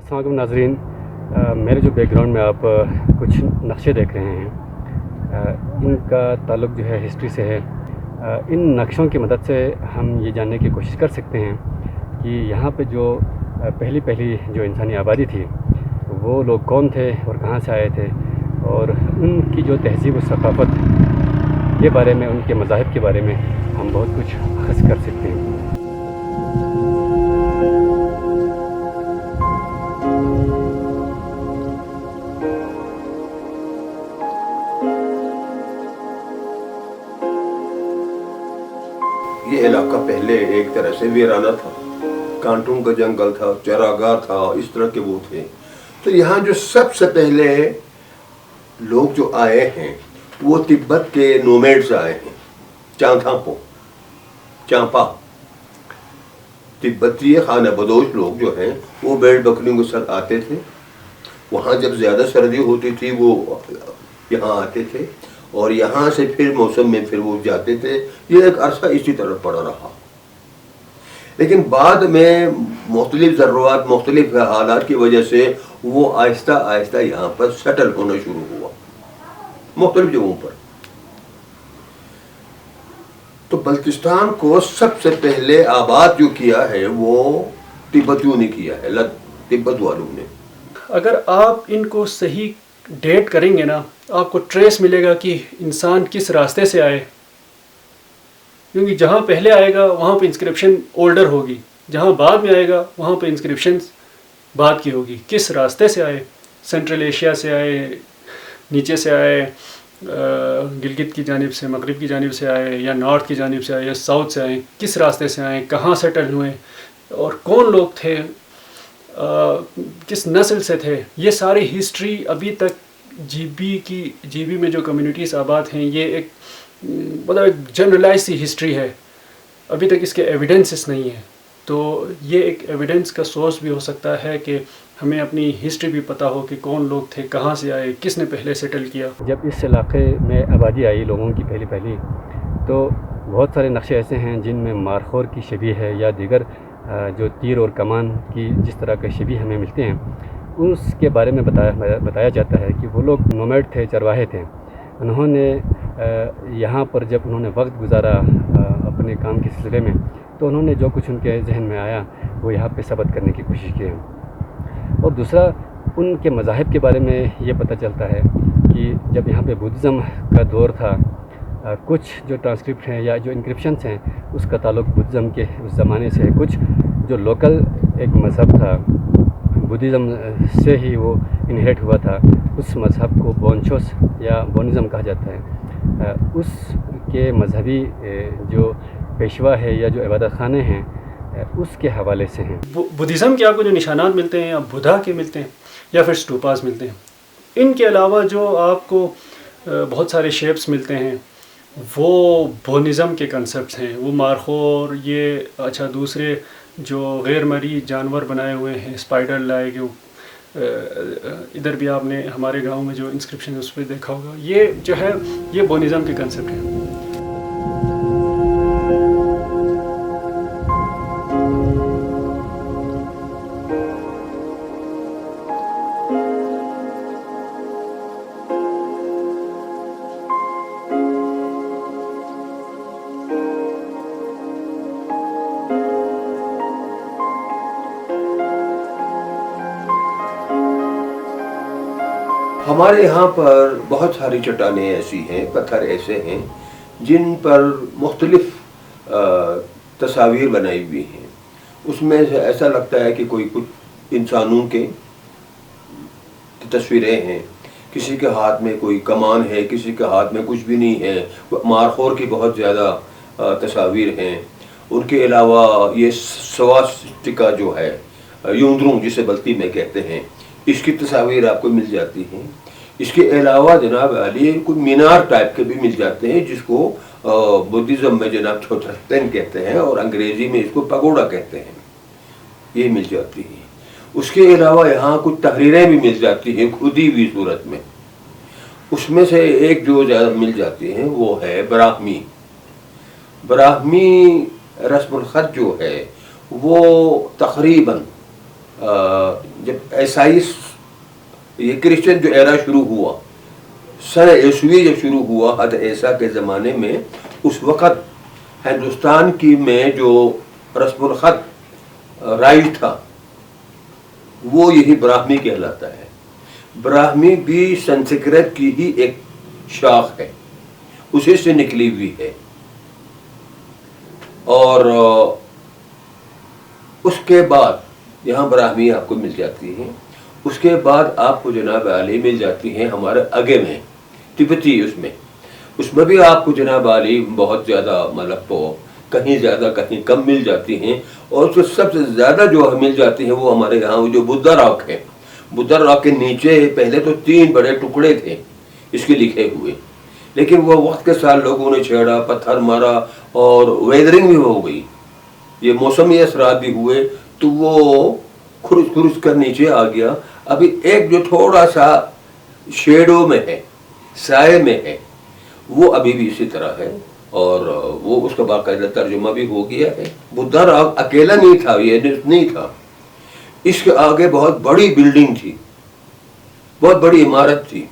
السلام علیکم ناظرین، میرے جو بیک گراؤنڈ میں آپ کچھ نقشے دیکھ رہے ہیں، ان کا تعلق جو ہے ہسٹری سے ہے۔ ان نقشوں کی مدد سے ہم یہ جاننے کی کوشش کر سکتے ہیں کہ یہاں پہ جو پہلی جو انسانی آبادی تھی وہ لوگ کون تھے اور کہاں سے آئے تھے، اور ان کی جو تہذیب و ثقافت کے بارے میں، ان کے مذاہب کے بارے میں ہم بہت کچھ اخذ کر سکتے ہیں۔ یہ علاقہ پہلے ایک طرح سے ویرانہ تھا، کانٹوں کا جنگل تھا، چراگاہ تھا، اس طرح کے وہ تھے۔ تو یہاں جو سب سے پہلے لوگ جو آئے ہیں وہ تبت کے نومیڈز آئے ہیں، چانپا تبتی خانہ بدوش لوگ جو ہیں وہ بیل بکریوں کے ساتھ آتے تھے۔ وہاں جب زیادہ سردی ہوتی تھی وہ یہاں آتے تھے، اور یہاں سے پھر موسم میں پھر وہ جاتے تھے۔ یہ ایک عرصہ اسی طرح پڑا رہا، لیکن بعد میں مختلف ضروریات، مختلف حالات کی وجہ سے وہ آہستہ آہستہ یہاں پر سیٹل ہونا شروع ہوا مختلف جگہوں پر۔ تو بلتستان کو سب سے پہلے آباد جو کیا ہے وہ تبتیوں نے کیا ہے، تبت والوں نے۔ اگر آپ ان کو صحیح ڈیٹ کریں گے نا، آپ کو ٹریس ملے گا کہ انسان کس راستے سے آئے، کیونکہ جہاں پہلے آئے گا وہاں پہ انسکرپشن اولڈر ہوگی، جہاں بعد میں آئے گا وہاں پہ انسکرپشن بعد کی ہوگی۔ کس راستے سے آئے، سینٹرل ایشیا سے آئے، نیچے سے آئے، گلگت کی جانب سے، مغرب کی جانب سے آئے، یا نارتھ کی جانب سے آئے، یا ساؤتھ سے آئے، کس راستے سے آئے، کہاں سیٹل ہوئے، اور کون لوگ تھے، کس نسل سے تھے، یہ ساری ہسٹری ابھی تک جی بی میں جو کمیونٹیز آباد ہیں، یہ ایک مطلب ایک جنرلائز سی ہسٹری ہے، ابھی تک اس کے ایویڈنسز نہیں ہیں۔ تو یہ ایک ایویڈنس کا سورس بھی ہو سکتا ہے کہ ہمیں اپنی ہسٹری بھی پتہ ہو کہ کون لوگ تھے، کہاں سے آئے، کس نے پہلے سیٹل کیا۔ جب اس علاقے میں آبادی آئی لوگوں کی پہلی تو بہت سارے نقشے ایسے ہیں جن میں مارخور کی شبیہ ہے، یا دیگر جو تیر اور کمان کی جس طرح کے شبیہ ہمیں ملتے ہیں، اس کے بارے میں بتایا جاتا ہے کہ وہ لوگ نومیڈ تھے، چرواہے تھے۔ انہوں نے یہاں پر جب انہوں نے وقت گزارا اپنے کام کے سلسلے میں، تو انہوں نے جو کچھ ان کے ذہن میں آیا وہ یہاں پہ ثبت کرنے کی کوشش کی ہے۔ اور دوسرا، ان کے مذاہب کے بارے میں یہ پتہ چلتا ہے کہ جب یہاں پہ بدھزم کا دور تھا، کچھ جو ٹرانسکرپٹ ہیں یا جو انکرپشنس ہیں اس کا تعلق بدھزم کے اس زمانے سے ہے۔ کچھ جو لوکل ایک مذہب تھا بدھزم سے ہی وہ انہیریٹ ہوا تھا، اس مذہب کو بونچوس یا بونزم کہا جاتا ہے۔ اس کے مذہبی جو پیشوا ہے یا جو عبادت خانے ہیں اس کے حوالے سے ہیں۔ بدھزم کے آپ کو جو نشانات ملتے ہیں، یا بدھا کے ملتے ہیں، یا پھر اسٹوپاز ملتے ہیں، ان کے علاوہ جو آپ کو بہت سارے شیپس ملتے ہیں وہ بونزم کے کنسپٹس ہیں، وہ مارخور، یہ اچھا دوسرے جو غیر مرئی جانور بنائے ہوئے ہیں، اسپائڈر لائے گے، ادھر بھی آپ نے ہمارے گاؤں میں جو انسکرپشن ہے اس پہ دیکھا ہوگا، یہ جو ہے یہ بونزم کے کنسپٹ ہیں۔ ہمارے یہاں پر بہت ساری چٹانیں ایسی ہیں، پتھر ایسے ہیں جن پر مختلف تصاویر بنائی ہوئی ہیں۔ اس میں سے ایسا لگتا ہے کہ کچھ انسانوں کے تصویریں ہیں، کسی کے ہاتھ میں کوئی کمان ہے، کسی کے ہاتھ میں کچھ بھی نہیں ہے۔ مارخور کی بہت زیادہ تصاویر ہیں۔ ان کے علاوہ یہ سواسٹکا جو ہے، یوندروں جسے بلتی میں کہتے ہیں، اس کی تصاویر آپ کو مل جاتی ہیں۔ اس کے علاوہ جناب علی کچھ مینار ٹائپ کے بھی مل جاتے ہیں، جس کو بدھزم میں جناب چھوٹرتن کہتے ہیں، اور انگریزی میں اس کو پگوڑا کہتے ہیں، یہ مل جاتی ہیں۔ اس کے علاوہ یہاں کچھ تحریریں بھی مل جاتی ہیں کھدی ہوئی صورت میں۔ اس میں سے ایک جو زیادہ مل جاتی ہیں وہ ہے براہمی رسم الخط جو ہے وہ تقریباً جب عیسائی یہ کرسچن جو ایرا شروع ہوا، سن عیسوی جب شروع ہوا حضرت عیسیٰ کے زمانے میں، اس وقت ہندوستان کی میں جو رسم الخط رائج تھا وہ یہی براہمی کہلاتا ہے۔ براہمی بھی سنسکرت کی ہی ایک شاخ ہے، اسی سے نکلی ہوئی ہے، اور اس کے بعد یہاں براہمی آپ کو مل جاتی ہے، اس کے بعد آپ کو جناب عالی مل جاتی ہیں ہمارے آگے میں تبتی، اس میں بھی آپ کو جناب عالی بہت زیادہ مطلب کہیں زیادہ کہیں کم مل جاتی ہیں، اور اس کو سب سے زیادہ جو مل جاتی ہیں وہ ہمارے یہاں جو بدھا راک ہے۔ بدھا راک کے نیچے پہلے تو 3 بڑے ٹکڑے تھے اس کے لکھے ہوئے، لیکن وہ وقت کے ساتھ لوگوں نے چھیڑا، پتھر مارا اور ویدرنگ بھی ہو گئی، یہ موسمی اثرات بھی ہوئے، تو وہ کھرچ کر نیچے آ گیا۔ ابھی ایک جو تھوڑا سا شیڈو میں ہے، سائے میں ہے، وہ ابھی بھی اسی طرح ہے، اور وہ اس کا باقاعدہ ترجمہ بھی ہو گیا ہے۔ بدھا راک اکیلا نہیں تھا، یہ نہیں تھا، اس کے آگے بہت بڑی بلڈنگ تھی، بہت بڑی عمارت تھی،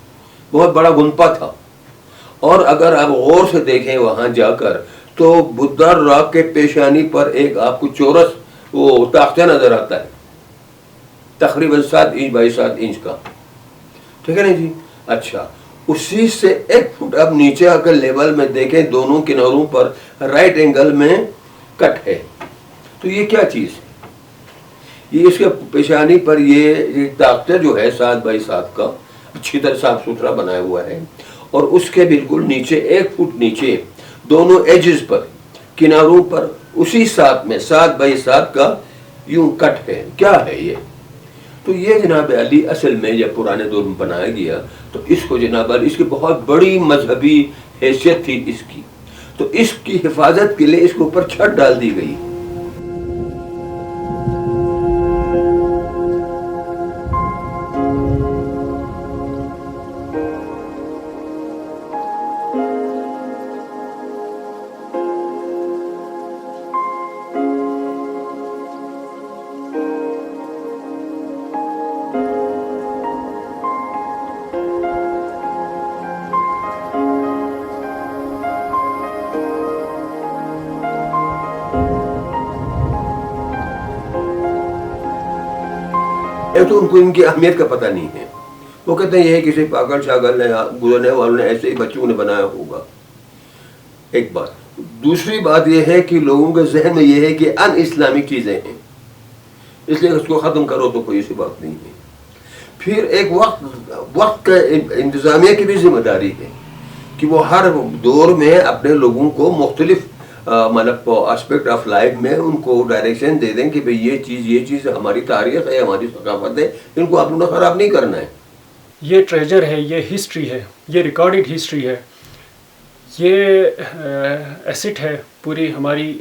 بہت بڑا گنپا تھا، اور اگر آپ غور سے دیکھیں وہاں جا کر تو بدھا راک کے پیشانی پر ایک آپ کو چورس وہ تاختہ نظر آتا ہے، تقریباً 7 انچ بائی 7 انچ کا، ٹھیک ہے نا جی؟ اچھا، اسی سے 1 فٹ اب نیچے آ کر لیول میں دیکھیں، دونوں کناروں پر رائٹ اینگل میں کٹ ہے، تو یہ کیا چیز ہے؟ یہ اس کے پیشانی پر یہ تاختہ جو ہے 7 بائی 7 کا، اچھی طرح صاف ستھرا بنایا ہوا ہے، اور اس کے بالکل نیچے 1 فٹ نیچے دونوں ایجز پر، کناروں پر اسی 7 بائی 7 کا یوں کٹ ہے۔ کیا ہے یہ؟ تو یہ جناب علی اصل میں جب پرانے دور میں بنایا گیا تو اس کو جناب علی، اس کی بہت بڑی مذہبی حیثیت تھی اس کی، تو اس کی حفاظت کے لیے اس کے اوپر چھت ڈال دی گئی۔ تو ان کو ان کی اہمیت کا پتہ نہیں ہے، وہ کہتے ہیں یہ کسی پاگل شاگل نے، گزرنے والوں نے ایسے ہی بچوں نے بنایا ہوگا، ایک بات۔ دوسری بات یہ ہے کہ لوگوں کے ذہن میں یہ ہے کہ ان اسلامک چیزیں ہیں، اس لیے اس کو ختم کرو، تو کوئی ایسی بات نہیں ہے۔ پھر ایک وقت کا انتظامیہ کی بھی ذمہ داری ہے کہ وہ ہر دور میں اپنے لوگوں کو مختلف مطلب اسپیکٹ آف لائف میں ان کو ڈائریکشن دے دیں کہ بھئی یہ چیز ہماری تاریخ ہے، ہماری ثقافت ہے، ان کو آپ نے خراب نہیں کرنا ہے۔ یہ ٹریجر ہے، یہ ہسٹری ہے، یہ ریکارڈڈ ہسٹری ہے، یہ ایسٹ ہے پوری ہماری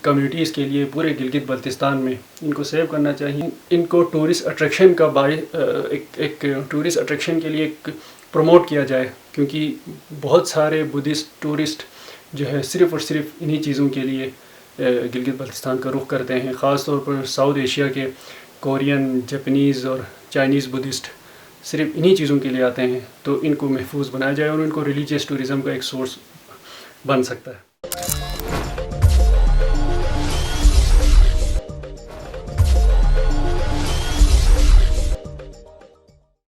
کمیونٹیز کے لیے، پورے گلگت بلتستان میں۔ ان کو سیو کرنا چاہیے، ان کو ٹورسٹ اٹریکشن کا ایک ٹورسٹ اٹریکشن کے لیے ایک پروموٹ کیا جائے، کیونکہ بہت سارے بدھسٹ ٹورسٹ جو ہے صرف اور صرف انہی چیزوں کے لیے گلگت بلتستان کا رخ کرتے ہیں، خاص طور پر ساؤتھ ایشیا کے کورین، جاپنیز اور چائنیز بدھسٹ صرف انہی چیزوں کے لیے آتے ہیں۔ تو ان کو محفوظ بنایا جائے اور ان کو ریلیجیس ٹورزم کا ایک سورس بن سکتا ہے۔